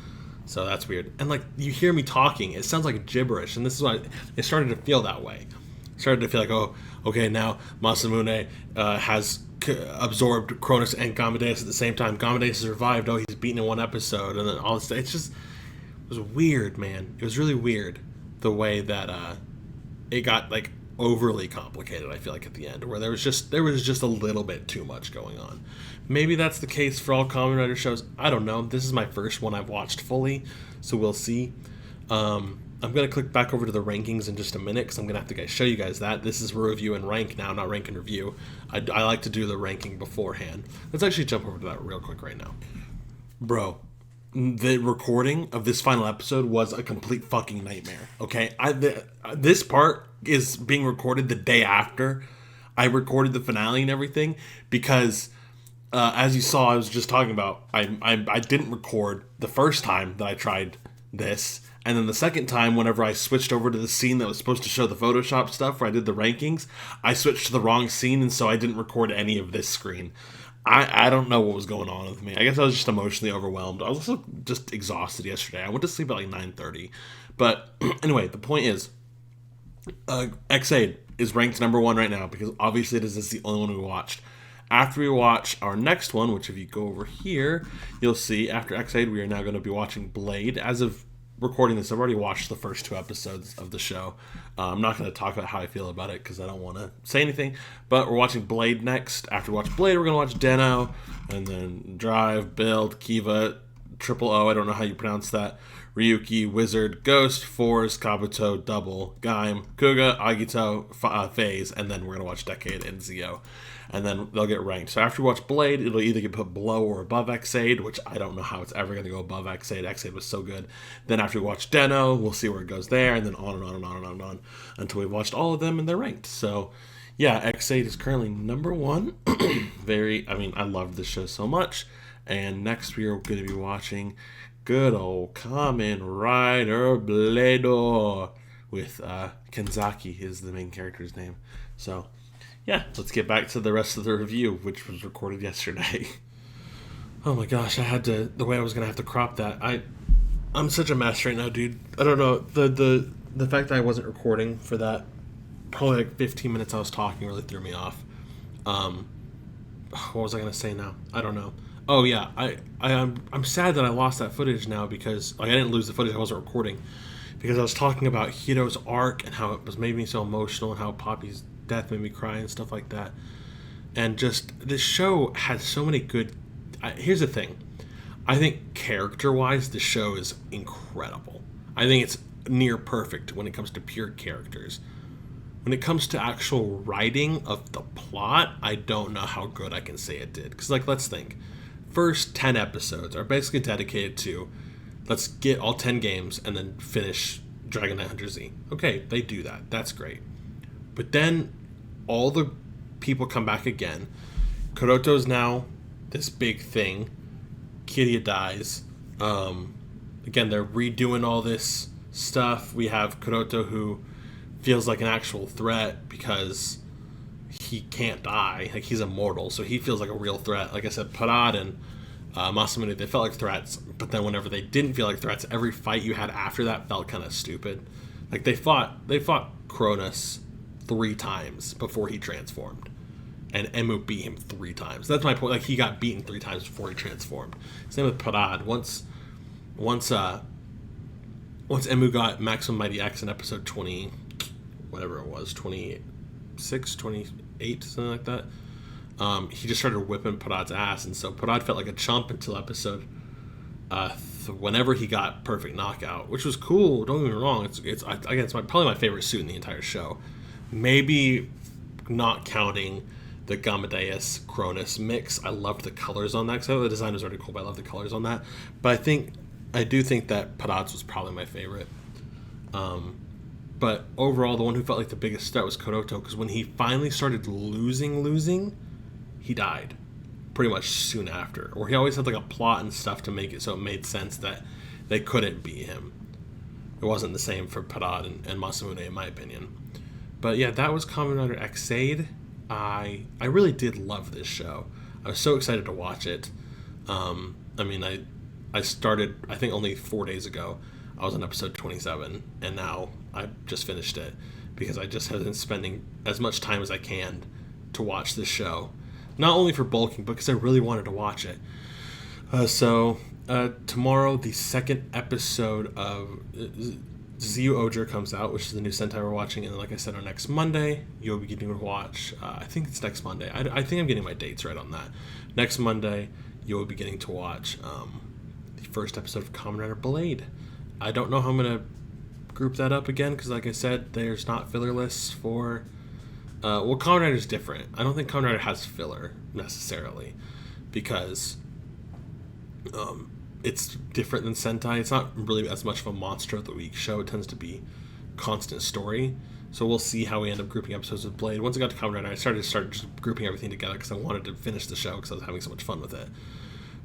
So that's weird. And like, you hear me talking, it sounds like gibberish, and this is why it started to feel that way. It started to feel like, oh, okay, now Masamune has absorbed Cronus and Gamadeus at the same time. Gamadeus has revived. Oh, he's beaten in one episode, and then all this. It's just, it was weird, man. It was really weird the way that it got like overly complicated. I feel like at the end, where there was just a little bit too much going on. Maybe that's the case for all Kamen Rider shows. I don't know. This is my first one I've watched fully, so we'll see. I'm going to click back over to the rankings in just a minute, because I'm going to have to show you guys that. This is review and rank now, not rank and review. I like to do the ranking beforehand. Let's actually jump over to that real quick right now. Bro, the recording of this final episode was a complete fucking nightmare, okay? This part is being recorded the day after I recorded the finale and everything, because as you saw, I was just talking about, I didn't record the first time that I tried this, and then the second time, whenever I switched over to the scene that was supposed to show the Photoshop stuff where I did the rankings, I switched to the wrong scene, and so I didn't record any of this screen. I don't know what was going on with me. I guess I was just emotionally overwhelmed. I was also just exhausted yesterday. I went to sleep at like 9:30. But anyway, the point is, X8 is ranked number 1 right now, because obviously this is the only one we watched. After we watch our next one, which if you go over here, you'll see after X8 we are now going to be watching Blade. As of recording this, I've already watched the first 2 episodes of the show. I'm not going to talk about how I feel about it because I don't want to say anything, but we're watching Blade next. After we watch Blade, we're going to watch Den-O, and then Drive, Build, Kiva, Triple O, I don't know how you pronounce that, Ryuki, Wizard, Ghost, Force, Kabuto, Double, Gaim, Kuga, Agito, Phase, and then we're going to watch Decade and Zio. And then they'll get ranked. So after we watch Blade, it'll either get put below or above X8, which I don't know how it's ever going to go above X8. X8 was so good. Then after we watch Den-O, we'll see where it goes there, and then on and on and on and on and on until we've watched all of them and they're ranked. So yeah, X8 is currently number 1. I love this show so much. And next we are going to be watching good old Kamen Rider Blade with Kenzaki is the main character's name. So yeah, let's get back to the rest of the review, which was recorded yesterday. Oh my gosh, the way I was going to have to crop that. I'm such a mess right now, dude. I don't know. The fact that I wasn't recording for that, probably like 15 minutes I was talking really threw me off. What was I going to say now? I don't know. Oh yeah, I'm sad that I lost that footage now, because I didn't lose the footage, I wasn't recording. Because I was talking about Hiro's arc and how it was made me so emotional, and how Poppy's death made me cry and stuff like that. And just, this show has so many good... here's the thing. I think character-wise, the show is incredible. I think it's near perfect when it comes to pure characters. When it comes to actual writing of the plot, I don't know how good I can say it did. Because, like, let's think. first 10 episodes are basically dedicated to let's get all 10 games and then finish Dragon Knight Hunter Z. Okay, they do that. That's great. But then all the people come back again. Kuroto's now this big thing. Kiria dies. Again, they're redoing all this stuff. We have Kuroto, who feels like an actual threat because he can't die. Like, he's immortal, so he feels like a real threat. Like I said, Parad and Masamune, they felt like threats, but then whenever they didn't feel like threats, every fight you had after that felt kind of stupid. Like, they fought Cronus 3 times before he transformed, and Emu beat him 3 times. That's my point. Like, he got beaten 3 times before he transformed. Same with Parad. Once Emu got Maximum Mighty X in episode 20, whatever it was, 26, 28, something like that, he just started whipping Parad's ass, and so Parad felt like a chump until episode whenever he got perfect knockout, which was cool. Don't get me wrong. It's probably my favorite suit in the entire show. Maybe not counting the Gamadeus Cronus mix. I loved the colors on that, because the design was already cool, but I love the colors on that. But I do think that Parad's was probably my favorite. But overall, the one who felt like the biggest threat was Kuroto, because when he finally started losing, he died pretty much soon after. Or he always had like a plot and stuff to make it so it made sense that they couldn't beat him. It wasn't the same for Parad and Masamune, in my opinion. But yeah, that was Kamen Rider Xaid. I really did love this show. I was so excited to watch it. I started, I think, only 4 days ago. I was on episode 27, and now I just finished it because I just have been spending as much time as I can to watch this show. Not only for bulking, but because I really wanted to watch it. Tomorrow, the second episode of ZU comes out, which is the new Sentai we're watching, and then, like I said, on next Monday, you'll be getting to watch, I think it's next Monday. I think I'm getting my dates right on that. Next Monday, you'll be getting to watch the first episode of Kamen Rider Blade. I don't know how I'm going to group that up again, because like I said, there's not filler lists for... Kamen Rider's different. I don't think Kamen Rider has filler, necessarily, because it's different than Sentai. It's not really as much of a monster of the week show. It tends to be constant story. So we'll see how we end up grouping episodes of Blade. Once I got to Kamen Rider, I started just grouping everything together because I wanted to finish the show because I was having so much fun with it.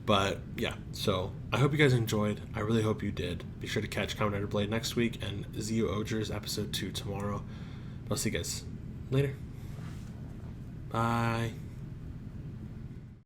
But yeah, so I hope you guys enjoyed. I really hope you did. Be sure to catch Kamen Rider Blade next week and ZU episode 2 tomorrow. I'll see you guys later. Bye.